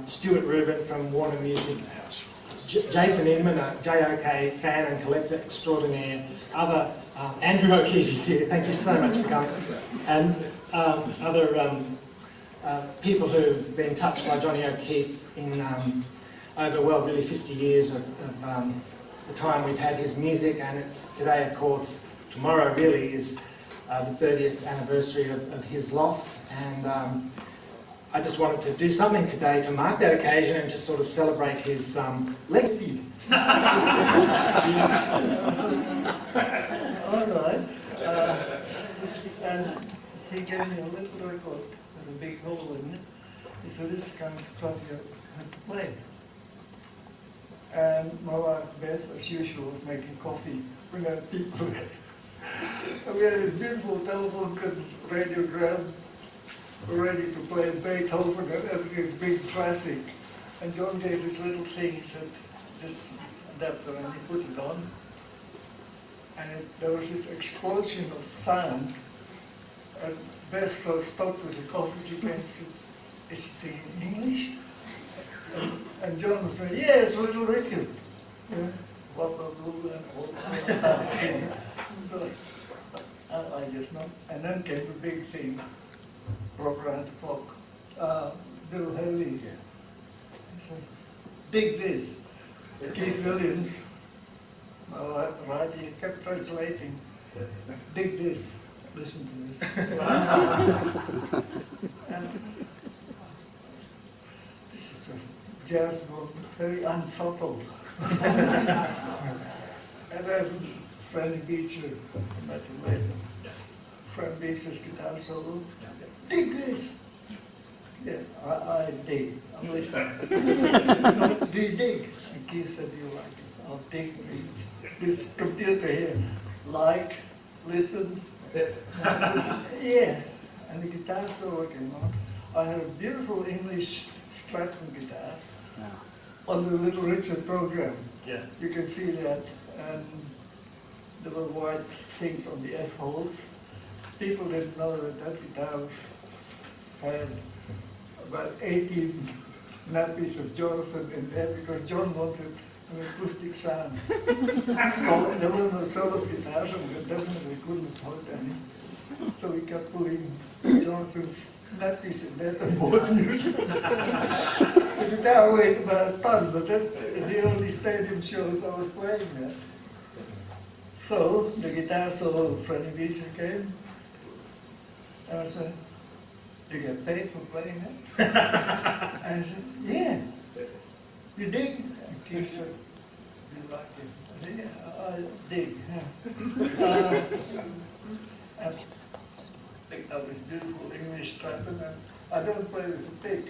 Stuart Rubin from Warner Music, Jason Inman, a JOK fan and collector extraordinaire, other Andrew O'Keefe is here, thank you so much for coming, and other people who've been touched by Johnny O'Keefe in over, well, really 50 years of the time we've had his music, and it's today, of course, tomorrow really is the 30th anniversary of his loss, and I just wanted to do something today to mark that occasion and to sort of celebrate his legacy. All right. And he gave me a little record with a big hole in it. He said, this is kind of stuff you have to play. And my wife Beth, as usual, was making coffee, bring out tea to it. And we had a beautiful telephone radio drum ready to play Beethoven and every big classic. And John gave this little thing, he said, this adapter, and he put it on. And there was this explosion of sound. And Beth so stopped with the coffee, she came and said, is he singing English? And John was saying, yeah, it's Little Richard. Yeah. So I just know. And then came the big thing, proper around the clock. Bill Haley. He said, dig this. Keith Williams, right, he kept translating. Dig this. Listen to this. And this is just jazz, but very unsubtle. And then Franny Beecher, I met him later. Franny Beecher's guitar solo. Dig this! Yeah, I dig. I'm listening. Do you dig? And Keith said, do you like it? I'll dig this computer here. Like, listen. Said, yeah. And the guitar solo came on. I had a beautiful English Stratton guitar. Yeah. On the Little Richard program. Yeah. You can see that. And there were white things on the F holes. People didn't know that guitar had about 18 nappies of Jonathan in there because John wanted an acoustic sound. So there were no solo guitars and we definitely couldn't afford any. So we kept putting Jonathan's nappies in there and bought new. The guitar weighed about a ton, but in the only stadium shows I was playing there. So the guitar solo of Franny Beecher came, and I said, do you get paid for playing that? And I said, yeah. You dig? And Keith said, you like it? I said, yeah, I dig. Yeah. And I picked up this beautiful English Stratton, and I don't play with a pick.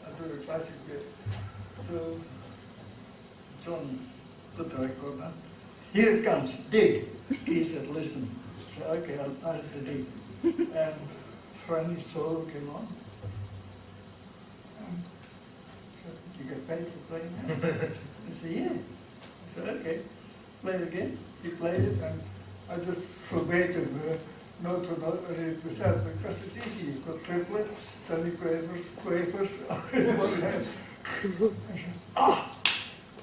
I do a classic bit. So John put the record on. Here it comes, dig. He said, listen. I said, okay, I'll have to dig. And Franny's solo came on. And said, you get paid for playing that? I said, yeah. I said, okay. Play it again. He played it, and I just forbade him note for note what it was that, because it's easy. You've got triplets, semi-quavers, quavers, in one hand. I said, ah,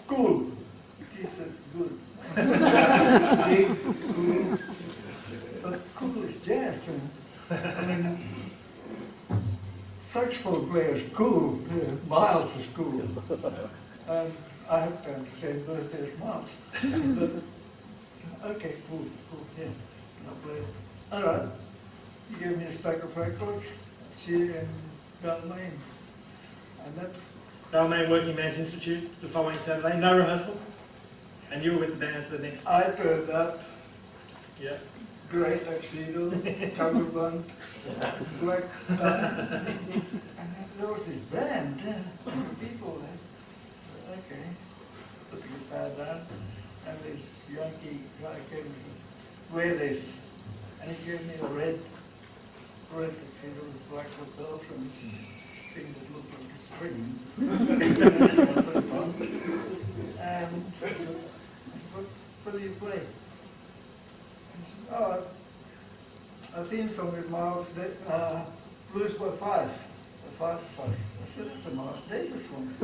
cool. He said, good. Big, cool. But cool is jazz. And, I mean, saxophone players, cool. Miles is cool. And I have to have the same birthday as Miles. But, okay, cool, yeah. I'll play it. All right. He gave me a stack of records. See you in Balmain. And that. Balmain Working Man's Institute the following Saturday. No rehearsal. And you were with the band for the next. I turned up. Yeah. Great tuxedo, cummerbund, black tie. And there was this band, people there. Okay. Put the guitar down. And this Yankee guy came and said, wear this. And he gave me a red tuxedo with black lapels and this thing that looked like a string. And I said, what do you play? He said, oh, a theme song with Miles, Blues by Five. the 5 of us. I said, that's a nice day, this one.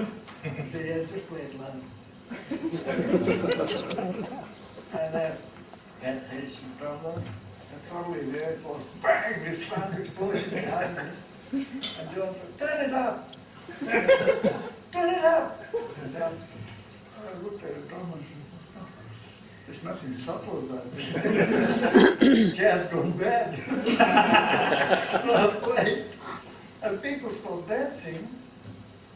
I said, yeah, just play it low. And Pat hits the drummer, and suddenly there it was, bang, this sound explosion behind me. And John said, turn it up! Turn it up! And then I looked at the drummer and said, oh, there's nothing subtle about this. Jazz gone bad. So I played, and people started dancing.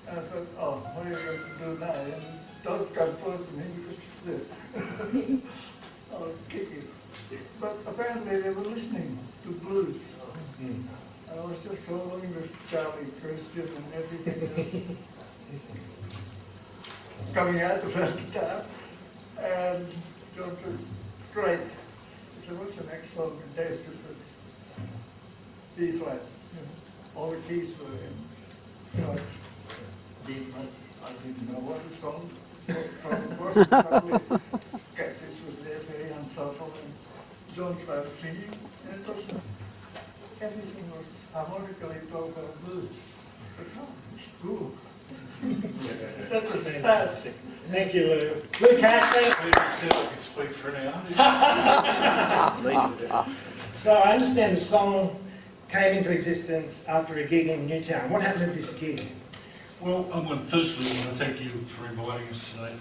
And I thought, oh, what are you going to do now? And don't come close to me because I'll kick you. But apparently they were listening to blues. I was just following this Charlie Christian and everything else coming out of that guitar. And John said, great. He said, what's the next song? And Dave just said, B flat. All the keys were in. B flat. I didn't know what the song was. Probably Catfish was there, very unsubtle. And John started singing. And it was, everything was harmonically talked about blues. That's cool. That was fantastic. Thank you, Lou. Lou Cash, thank you. You said I could speak for an hour. So I understand the song came into existence after a gig in Newtown. What happened at this gig? Well, firstly, I want to thank you for inviting us today.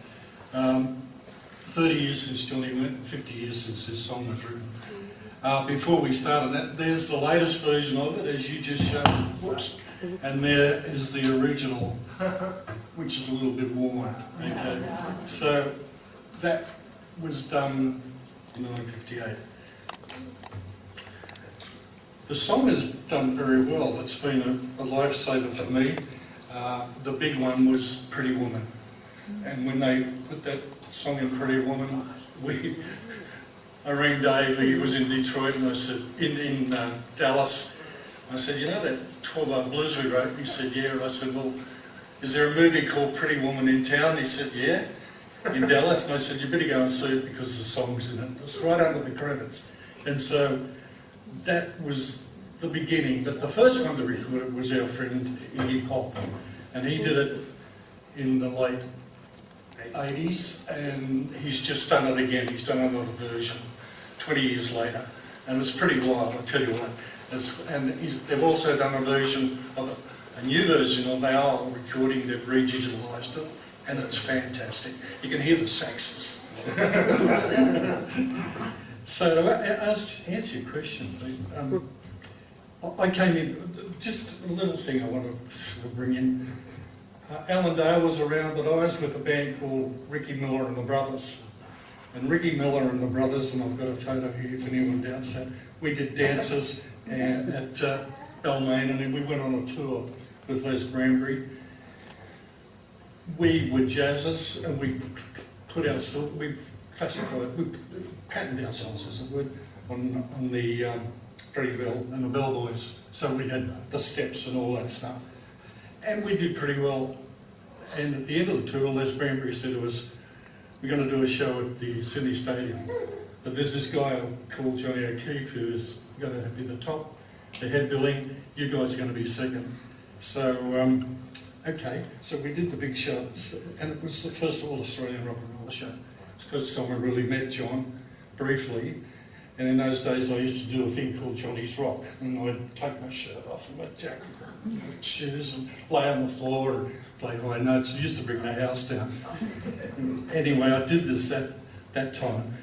30 years since Johnny went, 50 years since this song was written. Before we started that, there's the latest version of it, as you just showed. Whoops. And there is the original, which is a little bit warmer. Okay. So that was done in 1958. The song has done very well. It's been a lifesaver for me. The big one was Pretty Woman. And when they put that song in Pretty Woman, I rang Dave, he was in Detroit, and I said, in Dallas, I said, you know that 12-bar blues we wrote? He said, yeah. And I said, well, is there a movie called Pretty Woman in Town? He said, yeah, in Dallas. And I said, you better go and see it because the song's in it. It's right under the credits. And so that was the beginning. But the first one to record it was our friend Iggy Pop. And he did it in the late 80s, and he's just done it again. He's done another version 20 years later. And it's pretty wild, I tell you what. They've also done a version of a new version of our recording. They've redigitalised it, and it's fantastic. You can hear the saxes. So to answer your question, I came in, just a little thing I want to sort of bring in. Alan Dale was around, but I was with a band called Ricky Miller and the Brothers. And Ricky Miller and the Brothers, and I've got a photo here if anyone doubts that, we did dances at Balmain, and then we went on a tour with Les Brambury. We were jazzers, and we patterned ourselves, as it were, on the Freddie Bell and the Bellboys. So we had the steps and all that stuff. And we did pretty well. And at the end of the tour, Les Brambury said to us, we're going to do a show at the Sydney Stadium. But there's this guy called Johnny O'Keefe who's going to be the top, the head billing. You guys are going to be second. So, okay. So we did the big show. And it was the first all-Australian rock and roll show. It's the first time I really met John, briefly. And in those days, I used to do a thing called Johnny's Rock. And I'd take my shirt off and my jacket and my shoes and lay on the floor and play high notes. I used to bring the house down. Anyway, I did this that time.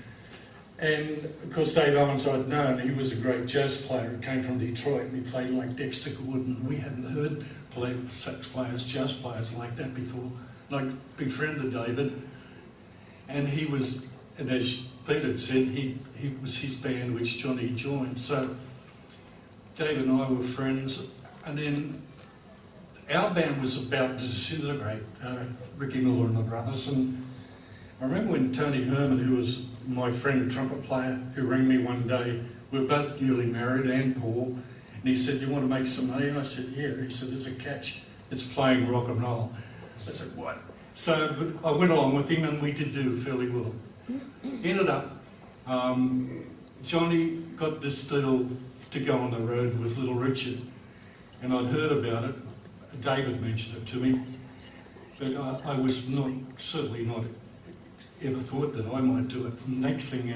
And of course, Dave Owens I'd known, he was a great jazz player. He came from Detroit and he played like Dexter Gordon. We hadn't heard sax players, jazz players like that before. And I befriended David. And he was, and as Pete had said, he was his band which Johnny joined. So Dave and I were friends, and then our band was about to disintegrate, Ricky Miller and the Brothers. And I remember when Tony Herman, who was my friend, trumpet player, who rang me one day, we were both newly married, and Paul, and he said, "You want to make some money?" And I said, "Yeah." He said, "There's a catch, it's playing rock and roll." I said, "What?" So I went along with him, and we did do fairly well. Ended up, Johnny got this deal to go on the road with Little Richard, and I'd heard about it. David mentioned it to me, but I was certainly not ever thought that I might do it. The next thing,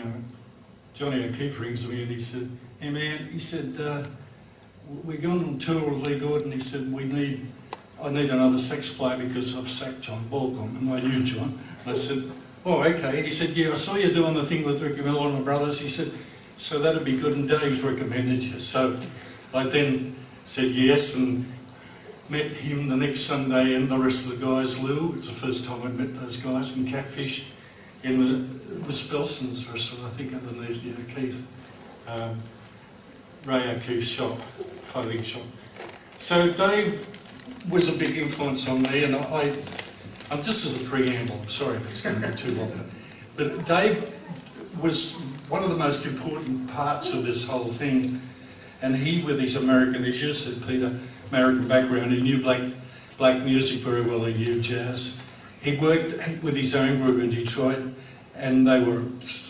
Johnny O'Keefe rings me and he said, "Hey man," he said, "we're going on tour with Lee Gordon." He said, I need another sax player because I've sacked John Balcom, and I knew John. And I said, "Oh, okay." And he said, "Yeah, I saw you doing the thing with Ricky Miller and the brothers." He said, "So that'd be good," and Dave's recommended you. So I then said yes and met him the next Sunday and the rest of the guys. Lou, it's the first time I met those guys in Catfish in the Spelson's restaurant, I think underneath the O'Keefe, Ray O'Keefe's shop, clothing shop. So Dave was a big influence on me, and I'm just as a preamble, sorry if it's going to be too long, but Dave was one of the most important parts of this whole thing, and he, with his American, as you said, Peter, American background, he knew black music very well, he knew jazz. He worked with his own group in Detroit, and they were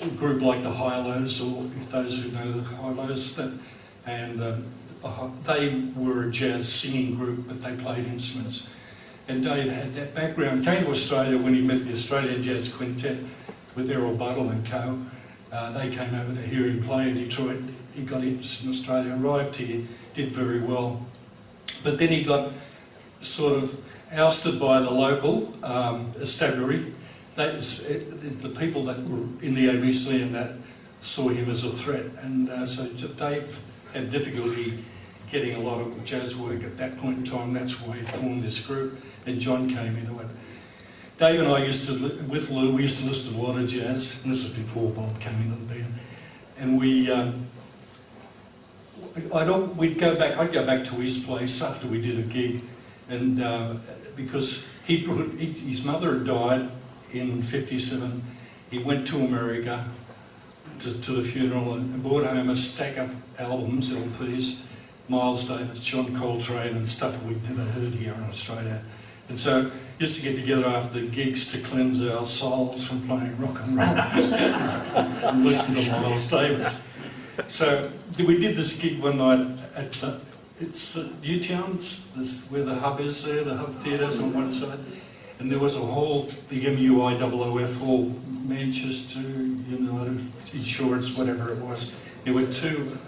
a group like the Hi-Lo's, or if those who know the Hi-Lo's, and they were a jazz singing group, but they played instruments. And Dave had that background, came to Australia when he met the Australian Jazz Quintet with Errol Buttle and co. They came over to hear him play in Detroit. He got interested in Australia, arrived here, did very well. But then he got sort of ousted by the local constabulary. The people that were in the ABC and that saw him as a threat. And so Dave had difficulty getting a lot of jazz work at that point in time. That's why he formed this group, and John came into it. Dave and I with Lou, we used to listen to a lot of jazz, and this was before Bob came into the band. And I'd go back to his place after we did a gig, and because his mother had died in '57, he went to America to the funeral and brought home a stack of albums, LPs, Miles Davis, John Coltrane, and stuff we'd never heard here in Australia. And so used to get together after gigs to cleanse our souls from playing rock and roll and listen to Miles Davis. So we did this gig one night at Newtown, where the hub is there, the hub theatres on one side, and there was a hall, the MUIOOF hall, Manchester United Insurance, whatever it was. There were two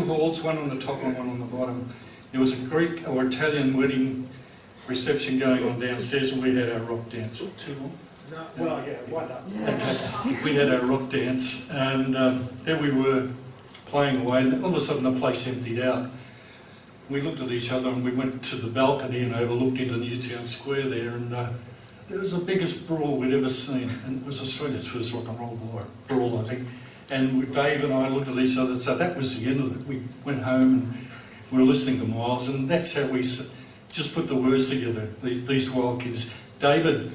halls, one on the top and one on the bottom. There was a Greek or Italian wedding reception going on downstairs, and we had our rock dance. Too long? No, well, yeah, why not? Okay. We had our rock dance, and there we were playing away, and all of a sudden the place emptied out. We looked at each other and we went to the balcony and overlooked into Newtown Square there, and there was the biggest brawl we'd ever seen, and it was Australia's first rock and roll brawl, I think. And Dave and I looked at each other, so that was the end of it. We went home and we were listening to Miles, and that's how we just put the words together, these wild kids. David,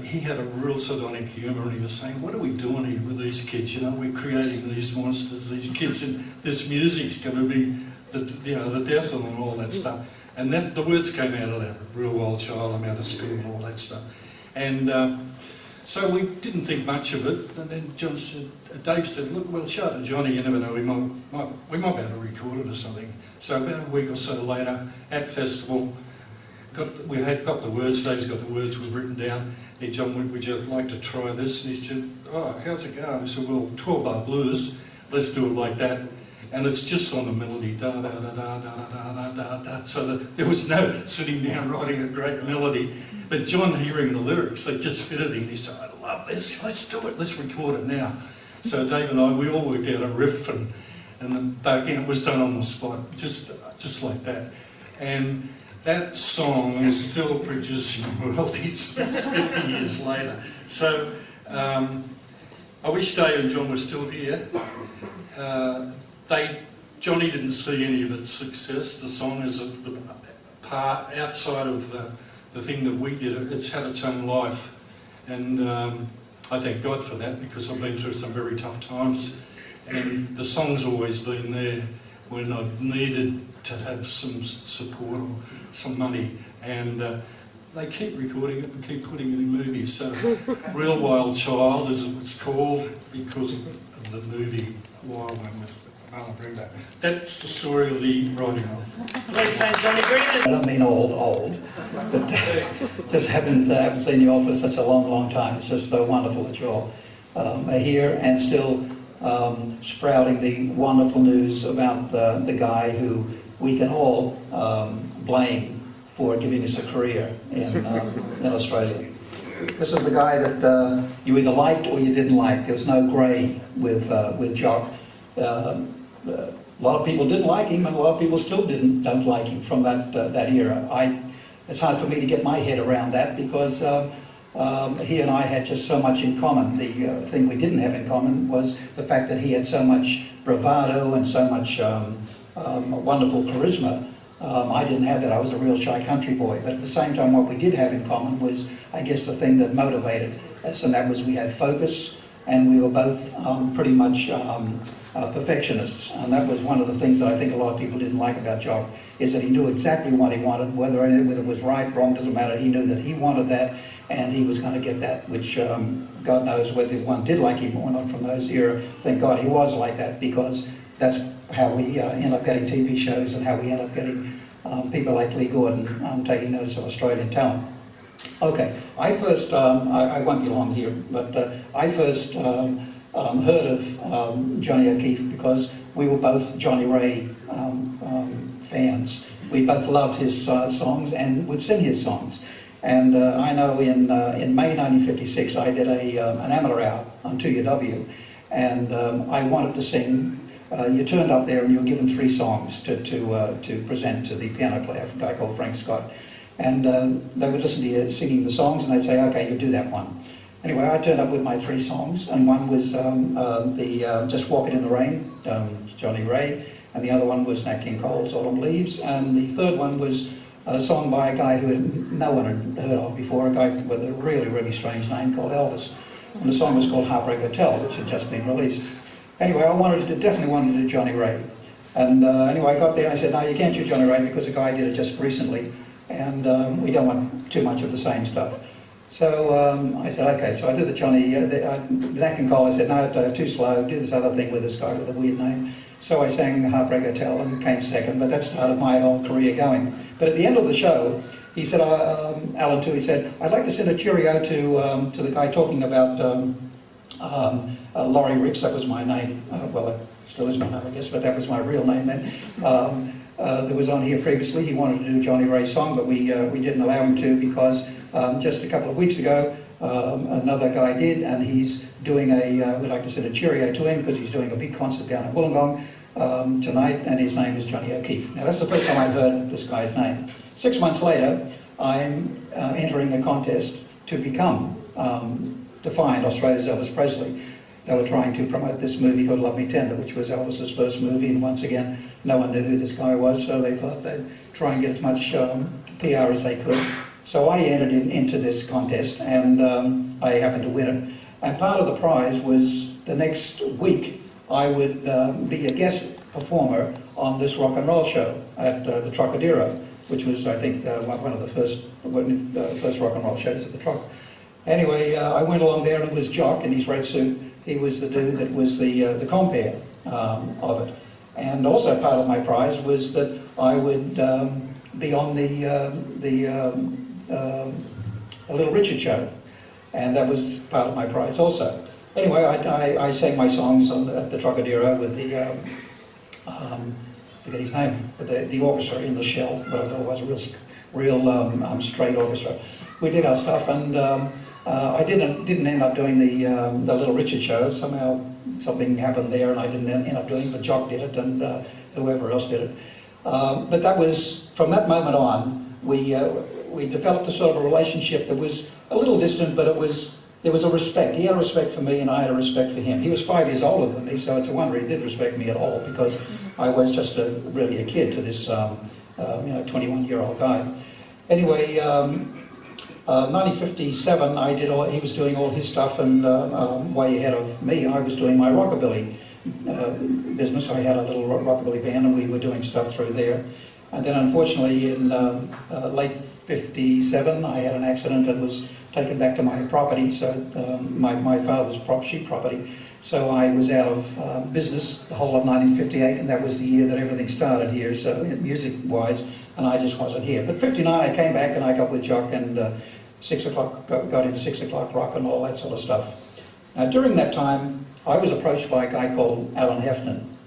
he had a real sardonic humour, and he was saying, "What are we doing here with these kids? You know, we're creating these monsters, these kids, and this music's going to be the death of them and all that stuff." And the words came out of that, "Real wild child, I'm out of school," and all that stuff. And so we didn't think much of it. And then Dave said, "Look, we'll show it to Johnny. You never know, we might be able to record it or something." So about a week or so later, at festival, we had got the words. Dave's got the words we've written down. Hey, John, would you like to try this? And he said, "Oh, how's it going?" I said, "Well, 12-bar blues. Let's do it like that." And it's just on the melody, da da da da da da da da. So that there was no sitting down writing a great melody. But John, hearing the lyrics, they just fitted him. He said, "I love this. Let's do it. Let's record it now." So Dave and I, we all worked out a riff, and again, it was done on the spot, just like that. And that song is still producing royalties 50 years later. So I wish Dave and John were still here. Johnny didn't see any of its success. The song is a part outside of the thing that we did. It's had its own life, and I thank God for that, because I've been through some very tough times, and the song's always been there when I've needed to have some support or some money, and they keep recording it and keep putting it in movies. So Real Wild Child is what it's called because of the movie Wild One with I'll bring that. That's the story of the writing of. Please thank Johnny Green. I don't mean old, but just haven't seen you all for such a long time. It's just so wonderful that you all are here and still sprouting the wonderful news about the guy who we can all blame for giving us a career in Australia. This is the guy that you either liked or you didn't like. There was no grey with Jock. A lot of people didn't like him, and a lot of people still don't like him from that era. It's hard for me to get my head around that because he and I had just so much in common. The thing we didn't have in common was the fact that he had so much bravado and so much wonderful charisma. I didn't have that. I was a real shy country boy. But at the same time, what we did have in common was, I guess, the thing that motivated us, and that was we had focus, and we were both pretty much perfectionists. And that was one of the things that I think a lot of people didn't like about Jock, is that he knew exactly what he wanted, whether it was right, wrong, doesn't matter. He knew that he wanted that, and he was going to get that, which God knows whether one did like him or not from those era. Thank God he was like that, because that's how we end up getting TV shows and how we end up getting people like Lee Gordon taking notice of Australian talent. Okay, I first, I won't be long here, but I first heard of Johnny O'Keefe because we were both Johnny Ray fans. We both loved his songs and would sing his songs. And I know in May 1956 I did an amateur hour on 2UW, and I wanted to sing. You turned up there and you were given 3 songs to present to the piano player, a guy called Frank Scott. And they would listen to you singing the songs and they'd say, okay, you do that one. Anyway, I turned up with my 3 songs, and one was Just Walking in the Rain, Johnny Ray, and the other one was Nat King Cole's Autumn Leaves, and the third one was a song by a guy who no one had heard of before, a guy with a really, really strange name called Elvis. And the song was called Heartbreak Hotel, which had just been released. Anyway, I definitely wanted to do Johnny Ray. And anyway, I got there and I said, no, you can't do Johnny Ray because a guy did it just recently, and we don't want too much of the same stuff. So I said, okay, so I did the Johnny, Nat King Cole. I said, no, too slow, do this other thing with this guy with a weird name. So I sang Heartbreak Hotel and came second, but that started my whole career going. But at the end of the show, he said, Alan too, he said, I'd like to send a cheerio to the guy talking about Laurie Ricks. That was my name. Well, it still is my name, I guess, but that was my real name then. That was on here previously. He wanted to do a Johnny Ray song, but we didn't allow him to because just a couple of weeks ago, another guy did, and he's doing we'd like to send a cheerio to him because he's doing a big concert down in Wollongong tonight, and his name is Johnny O'Keefe. Now, that's the first time I've heard this guy's name. 6 months later, I'm entering a contest to become, to find Australia's Elvis Presley. They were trying to promote this movie called Love Me Tender, which was Elvis's first movie, and once again, no one knew who this guy was, so they thought they'd try and get as much PR as they could. So I entered into this contest, and I happened to win it. And part of the prize was the next week I would be a guest performer on this rock and roll show at the Trocadero, which was, I think, one of the first rock and roll shows at the Troc. Anyway, I went along there, and it was Jock in his red suit. He was the dude that was the compere of it. And also part of my prize was that I would be on the Little Richard show, and that was part of my prize also. Anyway, I sang my songs at the Trocadero with the, forget his name, but the orchestra in the shell, whatever it was, a real straight orchestra. We did our stuff, and I didn't end up doing the Little Richard show. Somehow something happened there, and I didn't end up doing it, but Jock did it, and whoever else did it. But that was, from that moment on, we developed a sort of a relationship that was a little distant, but there was a respect. He had a respect for me, and I had a respect for him. He was 5 years older than me, so it's a wonder he did respect me at all, because I was just really a kid to this 21-year-old guy. Anyway, 1957, he was doing all his stuff, and way ahead of me, I was doing my rockabilly business. I had a little rockabilly band, and we were doing stuff through there. And then, unfortunately, in late 57, I had an accident and was taken back to my property, so my father's sheep property. So I was out of business the whole of 1958, and that was the year that everything started here, so music-wise, and I just wasn't here. But 59, I came back and I got with Jock, and 6 o'clock, got into 6 o'clock rock and all that sort of stuff. Now, during that time, I was approached by a guy called Alan Heffernan,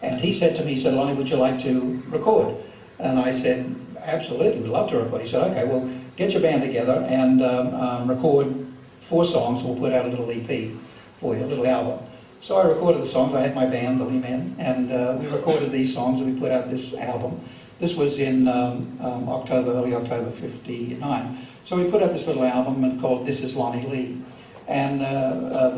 and he said to me, he said, Lonnie, would you like to record? And I said, absolutely, we'd love to record. He said, okay, well, get your band together and record 4 songs. We'll put out a little EP for you, a little album. So I recorded the songs. I had my band, the Lee Men, and we recorded these songs and we put out this album. This was in early October 59. So we put out this little album called This Is Lonnie Lee. And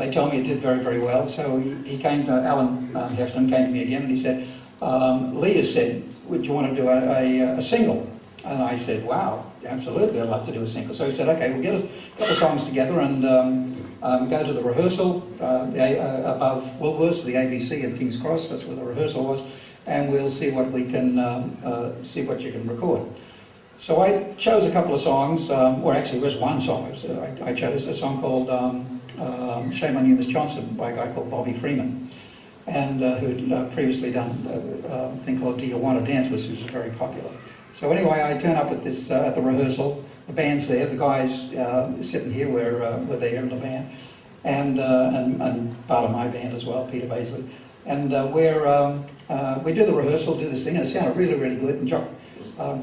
they told me it did very, very well. So he came to, Alan Heffernan came to me again and he said, Lee has said, would you want to do a single? And I said, wow, absolutely, I'd like to do a single. So he said, okay, we'll get a couple of songs together and go to the rehearsal above Woolworths, the ABC in King's Cross, that's where the rehearsal was, and we'll see what we can, see what you can record. So I chose a couple of songs, or actually it was one song. I chose a song called Shame on You, Miss Johnson by a guy called Bobby Freeman, and who'd previously done a thing called Do You Want to Dance, which was very popular. So anyway, I turn up at this at the rehearsal. The band's there. The guys sitting here were there in the band, and part of my band as well, Peter Baisley. And we do the rehearsal, do this thing, and it sounded really, really good. And Jock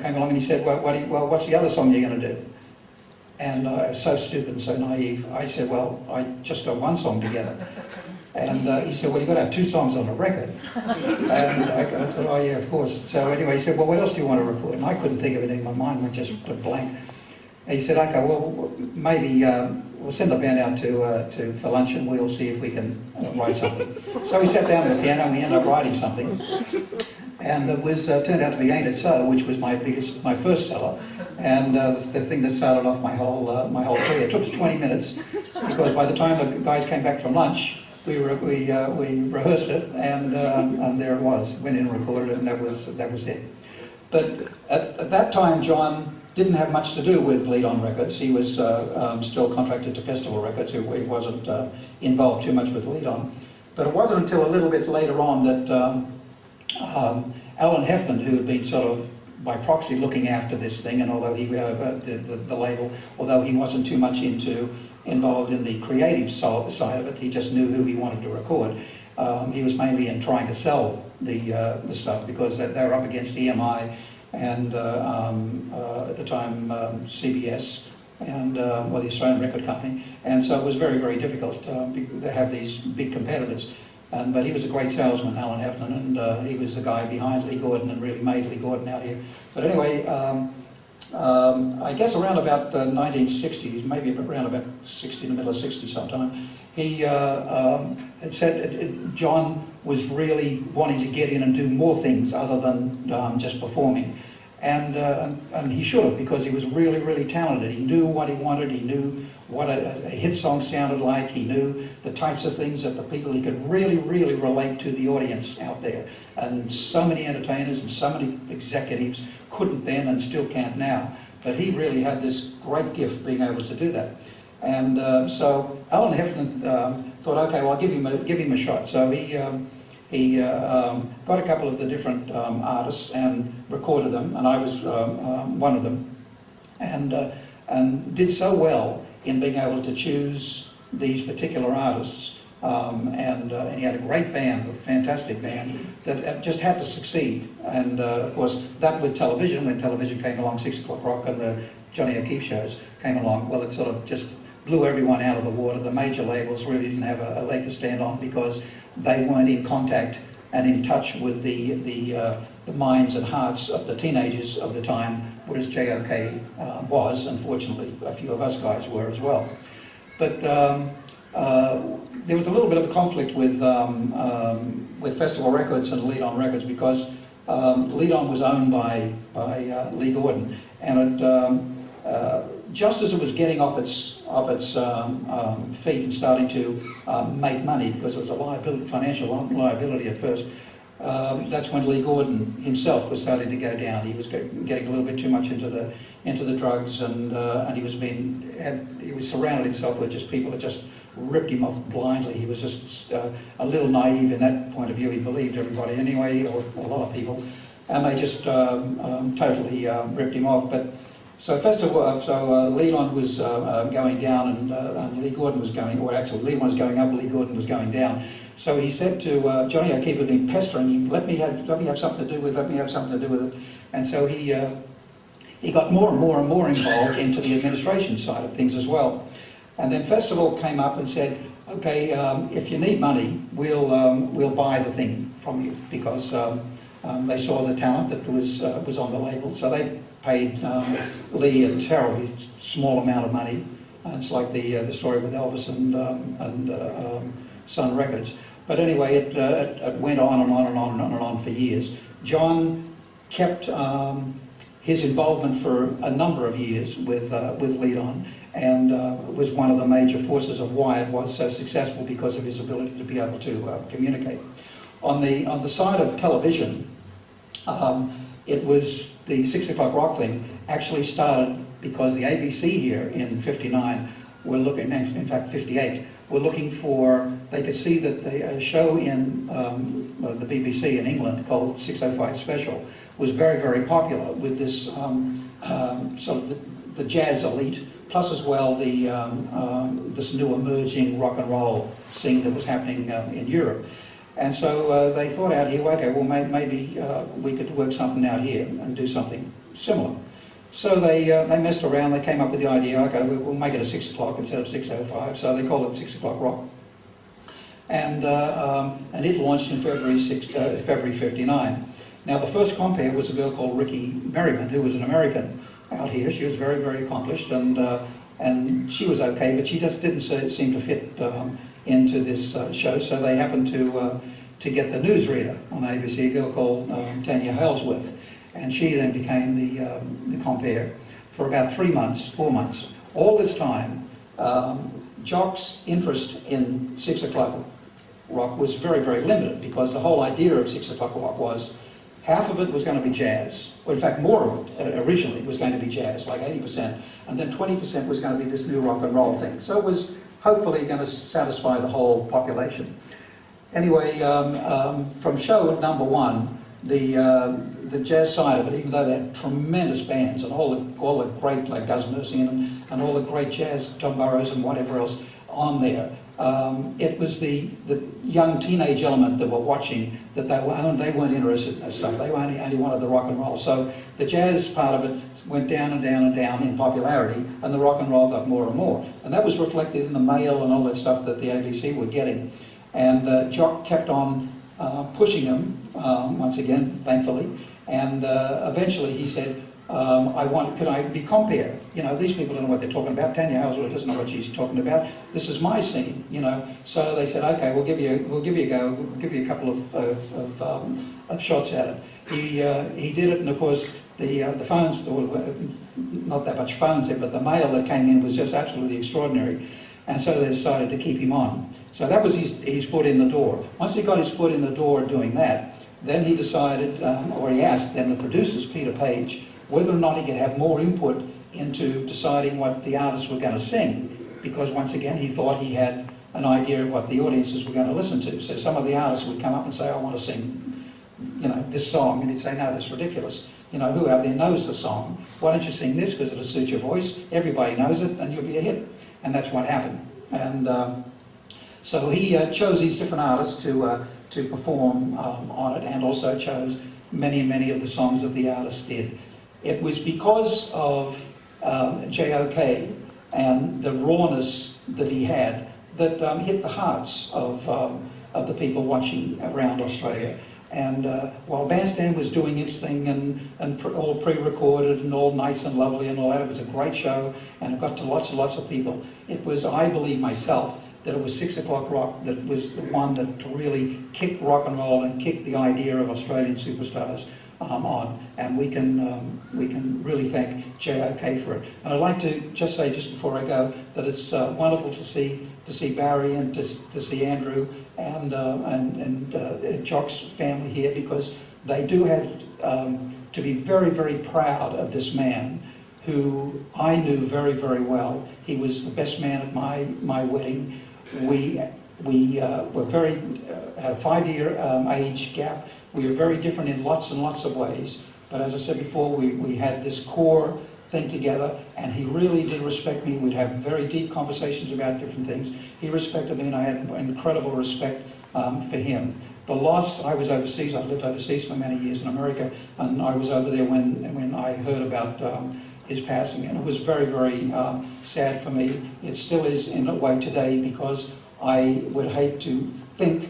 came along and he said, well, what's the other song you're going to do? And I was so stupid and so naive. I said, well, I just got one song together. And he said, well, you've got to have 2 songs on the record. And I said, oh yeah, of course. So anyway, he said, well, what else do you want to record? And I couldn't think of anything. My mind went just blank. And he said, okay, well, maybe we'll send the band out for lunch and we'll see if we can write something. So we sat down at the piano and we ended up writing something. And it was turned out to be Ain't It So, which was my first seller, and the thing that started off my whole career. It took us 20 minutes because by the time the guys came back from lunch, we rehearsed it, and there it was. Went in and recorded it, and that was it. But at that time, John didn't have much to do with Lead On Records. He was still contracted to Festival Records. He wasn't involved too much with Lead On. But it wasn't until a little bit later on that Alan Heffernan, who had been sort of by proxy looking after this thing, and although he the label, although he wasn't too much involved in the creative side of it, he just knew who he wanted to record. He was mainly in trying to sell the stuff because they were up against EMI and at the time CBS and the Australian Record Company, and so it was very, very difficult to have these big competitors. But he was a great salesman, Alan Heffernan, and he was the guy behind Lee Gordon and really made Lee Gordon out here. But anyway, I guess around about the 1960s, maybe around about 60, in the middle of 60 sometime, he had said John was really wanting to get in and do more things other than just performing. And he should have, because he was really, really talented. He knew what he wanted, he knew what a hit song sounded like, he knew the types of things that the people, he could really, really relate to the audience out there. And so many entertainers and so many executives couldn't then and still can't now. But he really had this great gift being able to do that. And so Alan Heffernan thought, okay, well, I'll give him a shot. So he got a couple of the different artists and recorded them, and I was one of them, and did so well in being able to choose these particular artists, and he had a great band, a fantastic band that just had to succeed. And of course, that with television, when television came along, 6 O'Clock Rock and the Johnny O'Keefe shows came along, well, it sort of just blew everyone out of the water. The major labels really didn't have a leg to stand on because they weren't in contact and in touch with the minds and hearts of the teenagers of the time, whereas JOK was. Unfortunately, a few of us guys were as well. But there was a little bit of a conflict with Festival Records and Lead On Records because Lead On was owned by Lee Gordon, and it, just as it was getting off its feet and starting to make money, because it was a liability, financial liability at first, that's when Lee Gordon himself was starting to go down. He was getting a little bit too much into the drugs, and he was surrounded himself with just people that just ripped him off blindly. He was just a little naive in that point of view. He believed everybody anyway, or a lot of people, and they just totally ripped him off. But so first of all, Leland was going down, and Lee Gordon was going, or actually Leland was going up, Lee Gordon was going down. So he said to Johnny O'Keefe, had been pestering him, let me have something to do with it. And so he got more and more and more involved into the administration side of things as well. And then Festival came up and said, okay, if you need money, we'll buy the thing from you, because they saw the talent that was on the label. So they paid Lee a terribly small amount of money. And it's like the story with Elvis and Sun Records. But anyway, it went on and on and on and on for years. John kept his involvement for a number of years with Leadon, and was one of the major forces of why it was so successful, because of his ability to be able to communicate. On the side of television, it was the 6 o'clock rock thing actually started because the ABC here in '59 were looking, in fact 58, were looking for, they could see that a show in the BBC in England called 605 Special was very, very popular with this sort of the jazz elite, plus as well this new emerging rock and roll scene that was happening in Europe. And so they thought out here, okay, well maybe we could work something out here and do something similar. So they messed around, they came up with the idea, okay, we'll make it a 6 o'clock instead of 6:05, so they called it 6 o'clock rock. And it launched in February '59. Now the first compere was a girl called Ricky Merriman, who was an American out here. She was very, very accomplished, and she was okay, but she just didn't seem to fit into this show, so they happened to get the newsreader on ABC, a girl called Tanya Halesworth. And she then became the compere for about 4 months. All this time, Jock's interest in 6 o'clock rock was very, very limited, because the whole idea of 6 o'clock rock was half of it was going to be jazz, or in fact more of it originally was going to be jazz, like 80%, and then 20% was going to be this new rock and roll thing. So it was hopefully going to satisfy the whole population. Anyway, from show number 1, the jazz side of it, even though they had tremendous bands and all the great, like Gus Mercian and all the great jazz, Tom Burrows and whatever else on there, it was the young teenage element that were watching that they weren't interested in that stuff. They only wanted the rock and roll. So the jazz part of it went down and down and down in popularity, and the rock and roll got more and more. And that was reflected in the mail and all that stuff that the ABC were getting. And Jock kept on pushing them, once again, thankfully. And eventually he said, can I be compere? You know, these people don't know what they're talking about. Tanya Halesworth doesn't know what she's talking about. This is my scene, you know. So they said, okay, we'll give you a go. We'll give you a couple of shots at it. He did it, and of course the phones, not that much phones there, but the mail that came in was just absolutely extraordinary. And so they decided to keep him on. So that was his foot in the door. Once he got his foot in the door doing that, then he decided, or he asked then the producers, Peter Page, whether or not he could have more input into deciding what the artists were going to sing, because once again he thought he had an idea of what the audiences were going to listen to. So some of the artists would come up and say, I want to sing, you know, this song, and he'd say, no, that's ridiculous. You know, who out there knows the song? Why don't you sing this, because it'll suit your voice, everybody knows it, and you'll be a hit. And that's what happened. And so he chose these different artists to perform on it, and also chose many of the songs that the artists did. It was because of J.O.K. and the rawness that he had that hit the hearts of the people watching around Australia. And while Bandstand was doing its thing and all pre-recorded and all nice and lovely and all that, it was a great show, and it got to lots and lots of people. It was, I believe myself, that it was 6 o'clock rock that was the one that really kicked rock and roll and kicked the idea of Australian superstars on. And we can really thank J.O.K. for it. And I'd like to just say, just before I go, that it's wonderful to see Barry and to see Andrew and Jock's family here, because they do have to be very, very proud of this man who I knew very, very well. He was the best man at my wedding. We were very, had a 5-year age gap. We were very different in lots and lots of ways. But as I said before, we had this core thing together, and he really did respect me. We'd have very deep conversations about different things. He respected me, and I had incredible respect for him. The loss, I was overseas, I lived overseas for many years in America, and I was over there when I heard about his passing, and it was very, very sad for me. It still is in a way today, because I would hate to think,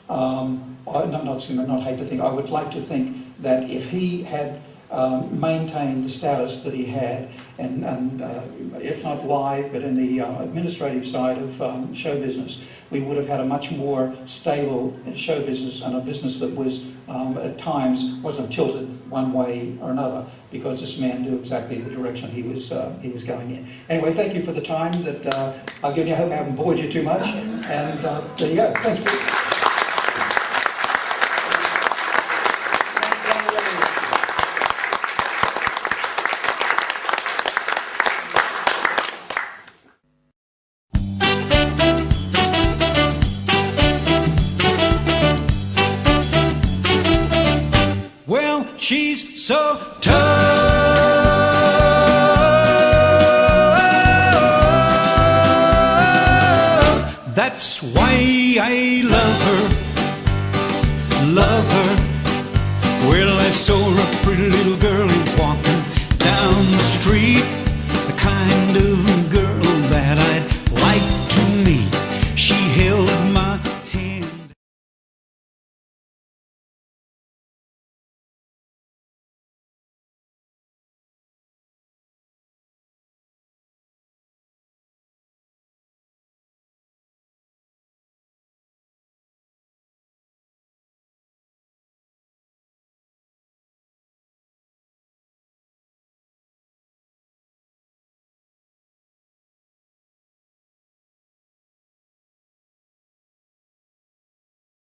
not hate to think, I would like to think that if he had maintained the status that he had, and if not live, but in the administrative side of show business, we would have had a much more stable show business, and a business that was at times wasn't tilted one way or another, because this man knew exactly the direction he was going in. Anyway, thank you for the time that I've given you. I hope I haven't bored you too much, and there you go. Thanks, Pete. She's so tough. That's why I love her, love her. Well, I saw a pretty little girl